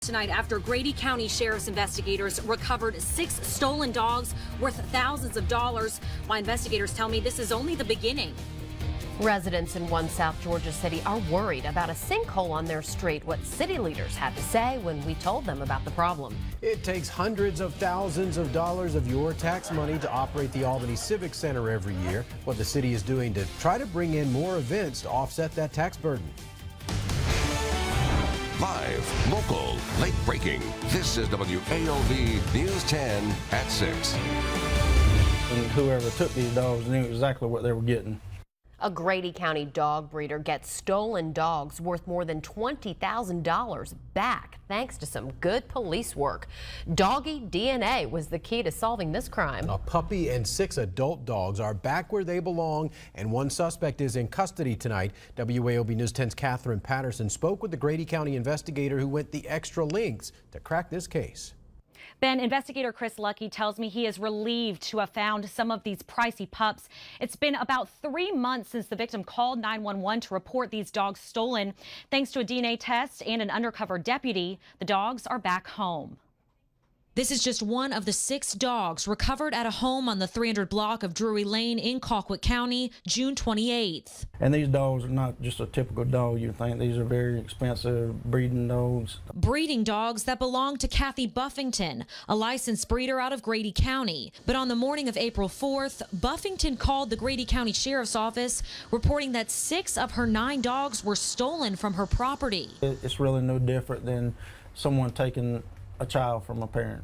Tonight, after Grady County Sheriff's investigators recovered 6 stolen dogs worth thousands of dollars. My investigators tell me this is only the beginning. Residents in one South Georgia city are worried about a sinkhole on their street. What city leaders had to say when we told them about the problem. It takes hundreds of thousands of dollars of your tax money to operate the Albany Civic Center every year. What the city is doing to try to bring in more events to offset that tax burden. Live, local, late breaking. This is WAOV News 10 at 6. And whoever took these dogs knew exactly what they were getting. A Grady County dog breeder gets stolen dogs worth more than $20,000 back thanks to some good police work. Doggy DNA was the key to solving this crime. A puppy and 6 adult dogs are back where they belong, and one suspect is in custody tonight. WAOB News 10's Catherine Patterson spoke with the Grady County investigator who went the extra lengths to crack this case. Ben, investigator Chris Lucky tells me he is relieved to have found some of these pricey pups. It's been about 3 months since the victim called 911 to report these dogs stolen. Thanks to a DNA test and an undercover deputy, the dogs are back home. This is just one of the 6 dogs recovered at a home on the 300 block of Drury Lane in Colquitt County, June 28th. And these dogs are not just a typical dog you think. These are very expensive breeding dogs. Breeding dogs that belong to Kathy Buffington, a licensed breeder out of Grady County. But on the morning of April 4th, Buffington called the Grady County Sheriff's Office, reporting that 6 of her 9 dogs were stolen from her property. It's really no different than someone taking a child from a parent.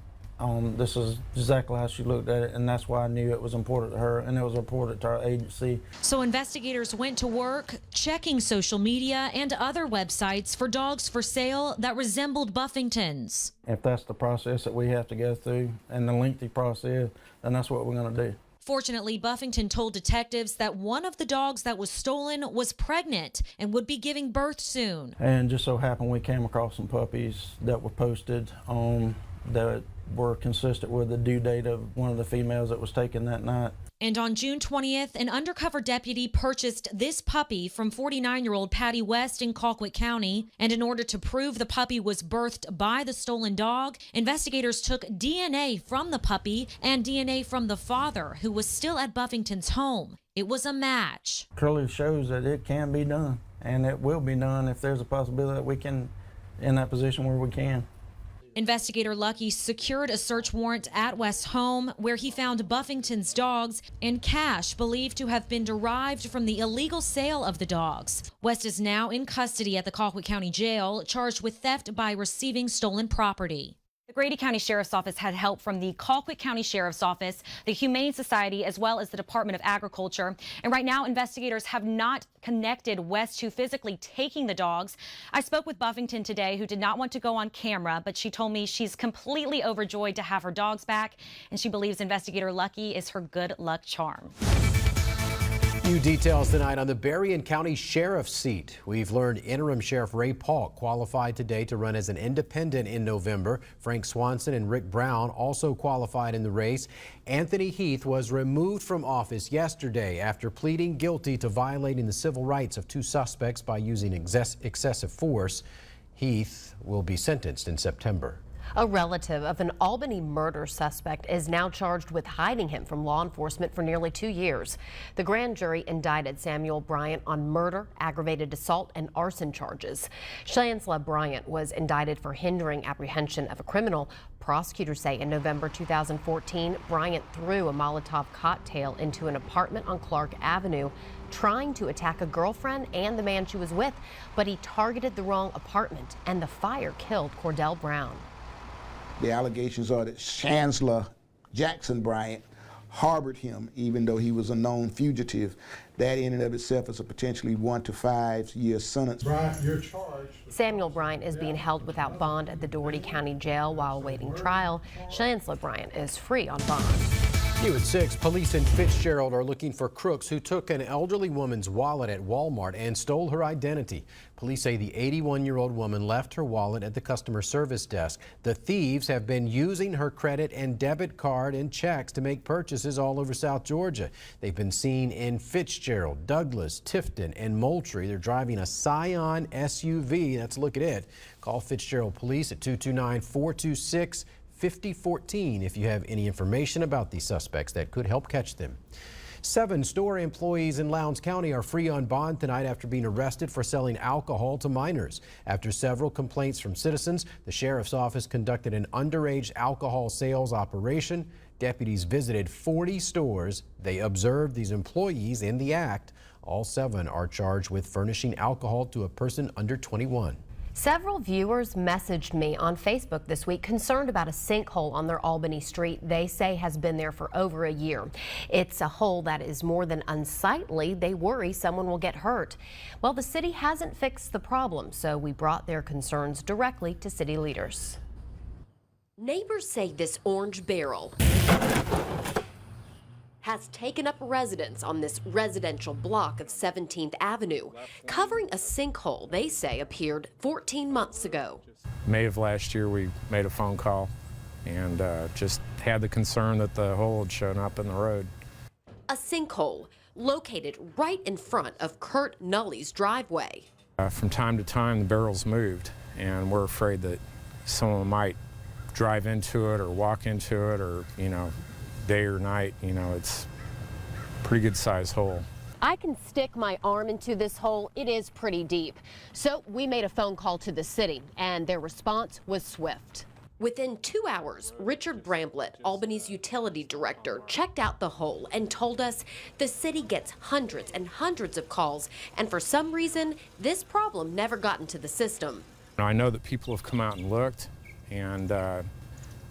This is exactly how she looked at it, and that's why I knew it was important to her, and it was reported to our agency. So investigators went to work checking social media and other websites for dogs for sale that resembled Buffington's. If that's the process that we have to go through, and the lengthy process, then that's what we're going to do. Fortunately, Buffington told detectives that one of the dogs that was stolen was pregnant and would be giving birth soon. And just so happened we came across some puppies that were posted that were consistent with the due date of one of the females that was taken that night. And on June 20th, an undercover deputy purchased this puppy from 49-year-old Patty West in Colquitt County. And in order to prove the puppy was birthed by the stolen dog, investigators took DNA from the puppy and DNA from the father, who was still at Buffington's home. It was a match. Clearly shows that it can be done, and it will be done if there's a possibility that we can, in that position where we can. Investigator Lucky secured a search warrant at West's home, where he found Buffington's dogs and cash believed to have been derived from the illegal sale of the dogs. West is now in custody at the Colquitt County Jail, charged with theft by receiving stolen property. The Grady County Sheriff's Office had help from the Colquitt County Sheriff's Office, the Humane Society, as well as the Department of Agriculture. And right now, investigators have not connected West to physically taking the dogs. I spoke with Buffington today, who did not want to go on camera, but she told me she's completely overjoyed to have her dogs back, and she believes investigator Lucky is her good luck charm. New details tonight on the Berrien County Sheriff's seat. We've learned interim Sheriff Ray Paulk qualified today to run as an independent in November. Frank Swanson and Rick Brown also qualified in the race. Anthony Heath was removed from office yesterday after pleading guilty to violating the civil rights of 2 suspects by using excessive force. Heath will be sentenced in September. A relative of an Albany murder suspect is now charged with hiding him from law enforcement for nearly 2 years. The grand jury indicted Samuel Bryant on murder, aggravated assault, and arson charges. Shansla Bryant was indicted for hindering apprehension of a criminal. Prosecutors say in November 2014, Bryant threw a Molotov cocktail into an apartment on Clark Avenue, trying to attack a girlfriend and the man she was with, but he targeted the wrong apartment, and the fire killed Cordell Brown. The allegations are that Shansla Jackson Bryant harbored him even though he was a known fugitive. That in and of itself is a potentially 1 to 5 year sentence. Bryant, you're charged. Samuel Bryant is being held without bond at the Doherty County Jail while awaiting trial. Shansla Bryant is free on bond. New at 6, police in Fitzgerald are looking for crooks who took an elderly woman's wallet at Walmart and stole her identity. Police say the 81-year-old woman left her wallet at the customer service desk. The thieves have been using her credit and debit card and checks to make purchases all over South Georgia. They've been seen in Fitzgerald, Douglas, Tifton, and Moultrie. They're driving a Scion SUV. Let's look at it. Call Fitzgerald Police at 229-426-5014 if you have any information about these suspects that could help catch them. 7 store employees in Lowndes County are free on bond tonight after being arrested for selling alcohol to minors. After several complaints from citizens, the sheriff's office conducted an underage alcohol sales operation. Deputies visited 40 stores. They observed these employees in the act. All 7 are charged with furnishing alcohol to a person under 21. Several viewers messaged me on Facebook this week concerned about a sinkhole on their Albany street they say has been there for over a year. It's a hole that is more than unsightly. They worry someone will get hurt. Well, the city hasn't fixed the problem, so we brought their concerns directly to city leaders. Neighbors say this orange barrel has taken up residence on this residential block of 17th Avenue, covering a sinkhole they say appeared 14 months ago. May of last year, we made a phone call and just had the concern that the hole had shown up in the road. A sinkhole located right in front of Kurt Nully's driveway. From time to time, the barrel's moved, and we're afraid that someone might drive into it or walk into it, or, you know, day or night. You know, it's a pretty good sized hole. I can stick my arm into this hole. It is pretty deep. So we made a phone call to the city, and their response was swift. Within 2 hours, Richard Bramblett, Albany's utility director, checked out the hole and told us the city gets hundreds and hundreds of calls, and for some reason, this problem never got into the system. I know that people have come out and looked, and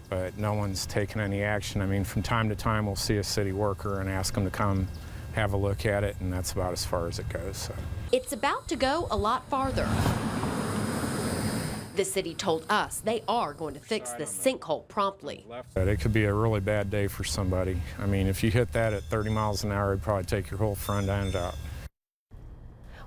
but no one's taken any action. I mean, from time to time, we'll see a city worker and ask them to come have a look at it, and that's about as far as it goes. So. It's about to go a lot farther. The city told us they are going to fix the sinkhole promptly. It could be a really bad day for somebody. I mean, if you hit that at 30 miles an hour, it'd probably take your whole front end out.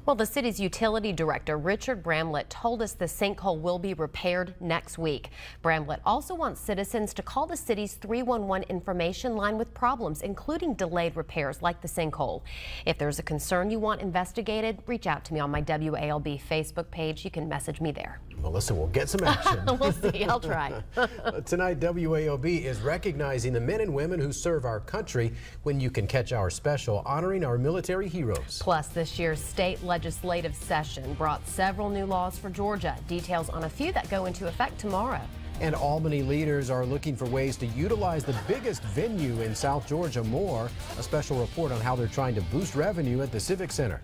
Well, the city's utility director, Richard Bramblett, told us the sinkhole will be repaired next week. Bramblett also wants citizens to call the city's 311 information line with problems, including delayed repairs like the sinkhole. If there's a concern you want investigated, reach out to me on my WALB Facebook page. You can message me there. Melissa, we'll get some action. We'll see. I'll try. Tonight, WAOB is recognizing the men and women who serve our country when you can catch our special honoring our military heroes. Plus, this year's state legislative session brought several new laws for Georgia. Details on a few that go into effect tomorrow. And Albany leaders are looking for ways to utilize the biggest venue in South Georgia more. A special report on how they're trying to boost revenue at the Civic Center.